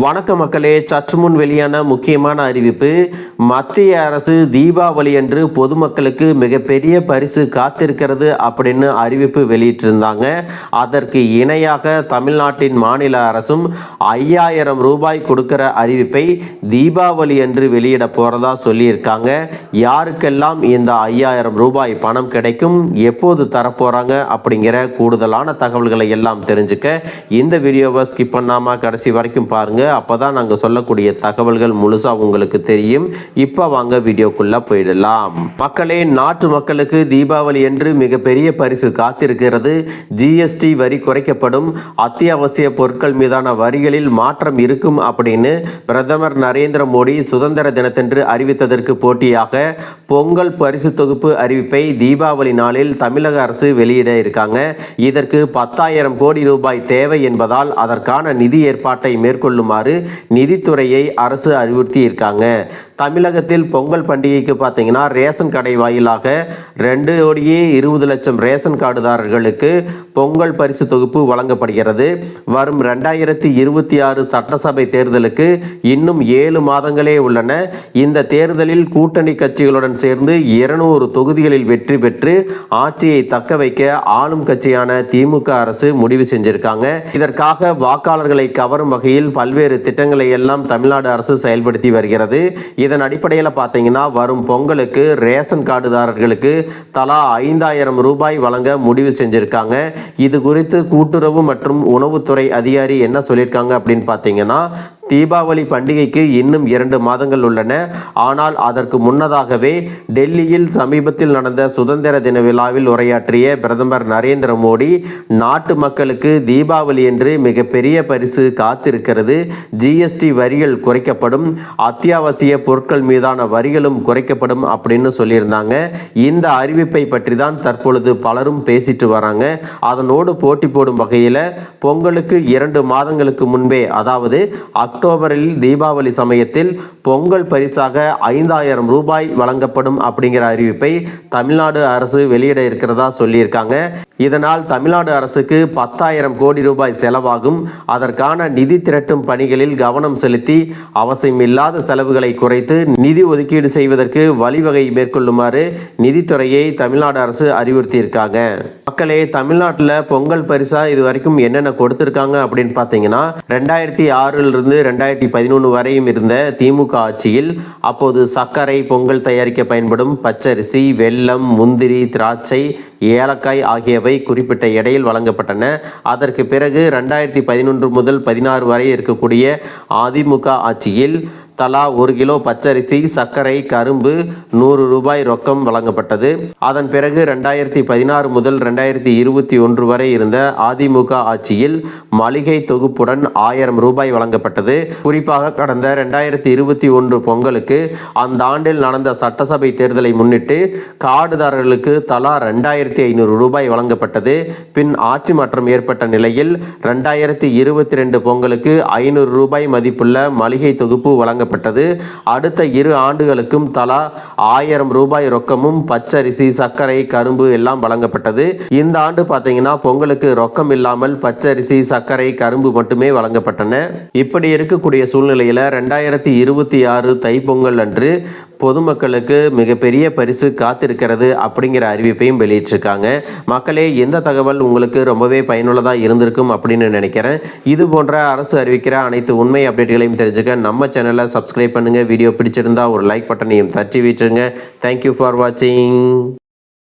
வணக்க மக்களே, சற்று முன் வெளியான முக்கியமான அறிவிப்பு. மத்திய அரசு தீபாவளி அன்று பொதுமக்களுக்கு மிகப்பெரிய பரிசு காத்திருக்கிறது அப்படின்னு அறிவிப்பு வெளியிட்டிருந்தாங்க. அதற்கு இணையாக தமிழ்நாட்டின் மாநில அரசும் 5000 ரூபாய் கொடுக்கிற அறிவிப்பை தீபாவளி அன்று வெளியிட போறதா சொல்லியிருக்காங்க. யாருக்கெல்லாம் இந்த 5000 ரூபாய் பணம் கிடைக்கும், எப்போது தரப்போறாங்க அப்படிங்கிற கூடுதலான தகவல்களை எல்லாம் தெரிஞ்சுக்க இந்த வீடியோவை ஸ்கிப் பண்ணாம கடைசி வரைக்கும் பாருங்க. அப்பதான் நாங்க சொல்லக்கூடிய தகவல்கள் முழுசா உங்களுக்கு தெரியும். இப்ப வாங்க வீடியோக்குள்ள போயிடலாம். மக்களே, நாட்டு மக்களுக்கு தீபாவளி என்று மிகப்பெரிய பரிசு காத்திருக்கிறது. ஜிஎஸ்டி வரி குறைக்கப்படும், அத்தியாவசிய பொருட்கள் மீதான வரிகளில் மாற்றம் இருக்கும் அப்படின்னு பிரதமர் நரேந்திர மோடி சுதந்திர தினத்தன்று அறிவித்ததற்கு போட்டியாக பொங்கல் பரிசு தொகுப்பு அறிவிப்பை தீபாவளி நாளில் தமிழக அரசு வெளியிட இருக்காங்க. இதற்கு 10,000 கோடி ரூபாய் தேவை என்பதால் அதற்கான நிதி ஏற்பாட்டை மேற்கொள்ளுமாறு நிதித்துறையை அரசு அறிவுறுத்தி இருக்காங்க. தமிழகத்தில் பொங்கல் பண்டிகைக்கு பார்த்தீங்கன்னா ரேஷன் கடை வாயிலாக 2,20,00,000 ரேஷன் கார்டுதாரர்களுக்கு பொங்கல் பரிசு தொகுப்பு வழங்கப்படுகிறது. வரும் 2026 சட்டசபை தேர்தலுக்கு இன்னும் 7 மாதங்களே உள்ளன. இந்த தேர்தலில் கூட்டணி கட்சிகளுடன் சேர்ந்து 200 தொகுதிகளில் வெற்றி பெற்று ஆட்சியை தக்க வைக்க ஆளும் கட்சியான திமுக அரசு முடிவு செஞ்சிருக்காங்க. இதற்காக வாக்காளர்களை கவரும் வகையில் பல்வேறு திட்டங்களை எல்லாம் தமிழ்நாடு அரசு செயல்படுத்தி வருகிறது. இதன் அடிப்படையில் பார்த்தீங்கன்னா வரும் பொங்கலுக்கு ரேஷன் கார்டுதாரர்களுக்கு தலா 5,000 ரூபாய் வழங்க முடிவு செஞ்சிருக்காங்க. இது குறித்து கூட்டுறவு மற்றும் உணவுத்துறை அதிகாரி என்ன சொல்லியிருக்காங்க அப்படின்னு பார்த்தீங்கன்னா, தீபாவளி பண்டிகைக்கு இன்னும் 2 மாதங்கள் உள்ளன. ஆனால் அதற்கு முன்னதாகவே டெல்லியில் சமீபத்தில் நடந்த சுதந்திர தின விழாவில் உரையாற்றிய பிரதமர் நரேந்திர மோடி, நாட்டு மக்களுக்கு தீபாவளி என்று மிகப்பெரிய பரிசு காத்திருக்கிறது. ஜிஎஸ்டி வரிகள் குறைக்கப்படும், அத்தியாவசிய பொருட்கள் மீதான வரிகளும் குறைக்கப்படும் அப்படின்னு சொல்லியிருந்தாங்க. இந்த அறிவிப்பை பற்றி தான் தற்பொழுது பலரும் பேசிட்டு வராங்க. அதனோடு போட்டி போடும் வகையில் பொங்கலுக்கு 2 மாதங்களுக்கு முன்பே, அதாவது அக்டோபரில் தீபாவளி சமயத்தில் பொங்கல் பரிசாக 5,000 ரூபாய் வழங்கப்படும் அப்படிங்கிற அறிவிப்பை தமிழ்நாடு அரசு வெளியிட இருக்கிறதா சொல்லியிருக்காங்க. இதனால் தமிழ்நாடு அரசுக்கு 10,000 கோடி ரூபாய் செலவாகும். அதற்கான நிதி திரட்டும் பணிகளில் கவனம் செலுத்தி அவசியமில்லாத செலவுகளை குறைத்து நிதி ஒதுக்கீடு செய்வதற்கு வழிவகை மேற்கொள்ளுமாறு நிதித்துறையை தமிழ்நாடு அரசு அறிவுறுத்தியிருக்காங்க. மக்களே, தமிழ்நாட்டில் பொங்கல் பரிசா இது வரைக்கும் என்னென்ன கொடுத்திருக்காங்க அப்படின்னு பார்த்தீங்கன்னா, 2006 2011 வரையும் இருந்த திமுக ஆட்சியில் அப்போது சர்க்கரை, பொங்கல் தயாரிக்க பயன்படும் பச்சரிசி, வெல்லம், முந்திரி, திராட்சை, ஏலக்காய் ஆகியவை குறிப்பிட்ட எடையில் வழங்கப்பட்டன. அதற்கு பிறகு 2011 முதல் 16 வரை இருக்கக்கூடிய அதிமுக ஆட்சியில் தலா 1 கிலோ பச்சரிசி, சர்க்கரை, கரும்பு 100 ரூபாய் ரொக்கம் வழங்கப்பட்டது. அதன் பிறகு 2016 முதல் 2021 வரை இருந்த அதிமுக ஆட்சியில் மளிகை தொகுப்புடன் 1000 ரூபாய் வழங்கப்பட்டது. குறிப்பாக கடந்த 2021 பொங்கலுக்கு அந்த ஆண்டில் நடந்த சட்டசபை தேர்தலை முன்னிட்டு கார்டுதாரர்களுக்கு தலா 2,500 ரூபாய் வழங்கப்பட்டது. பின் ஆட்சி மாற்றம் ஏற்பட்ட நிலையில் 2022 பொங்கலுக்கு 500 ரூபாய் மதிப்புள்ள மளிகை தொகுப்பு வழங்க அடுத்த 2 ஆண்டுகளுக்கும் தலா 1000 ரூபாய் ரொக்கமும் பச்சரிசி, சர்க்கரை, கரும்பு எல்லாம் வழங்கப்பட்டது. இந்த ஆண்டு பார்த்தீங்கன்னா பொங்கலுக்கு ரொக்கம் இல்லாமல் பச்சரிசி, சர்க்கரை, கரும்பு மட்டுமே வழங்கப்பட்டன. இப்படி இருக்கக்கூடிய சூழ்நிலையில் 2026 தைப்பொங்கல் அன்று பொதுமக்களுக்கு மிகப்பெரிய பரிசு காத்திருக்கிறது அப்படிங்கிற அறிவிப்பையும் வெளியிட்டிருக்காங்க. மக்களே, எந்த தகவல் உங்களுக்கு ரொம்பவே பயனுள்ளதாக இருந்திருக்கும் அப்படின்னு நினைக்கிறேன். இது போன்ற அரசு அறிவிக்கிற அனைத்து உண்மை அப்டேட்களையும் தெரிஞ்சுக்க நம்ம சேனலை சப்ஸ்கிரைப் பண்ணுங்க. வீடியோ பிடிச்சிருந்தா ஒரு லைக் பட்டனையும் தட்டி விட்டுருங்க. தேங்க்யூ ஃபார் வாட்சிங்.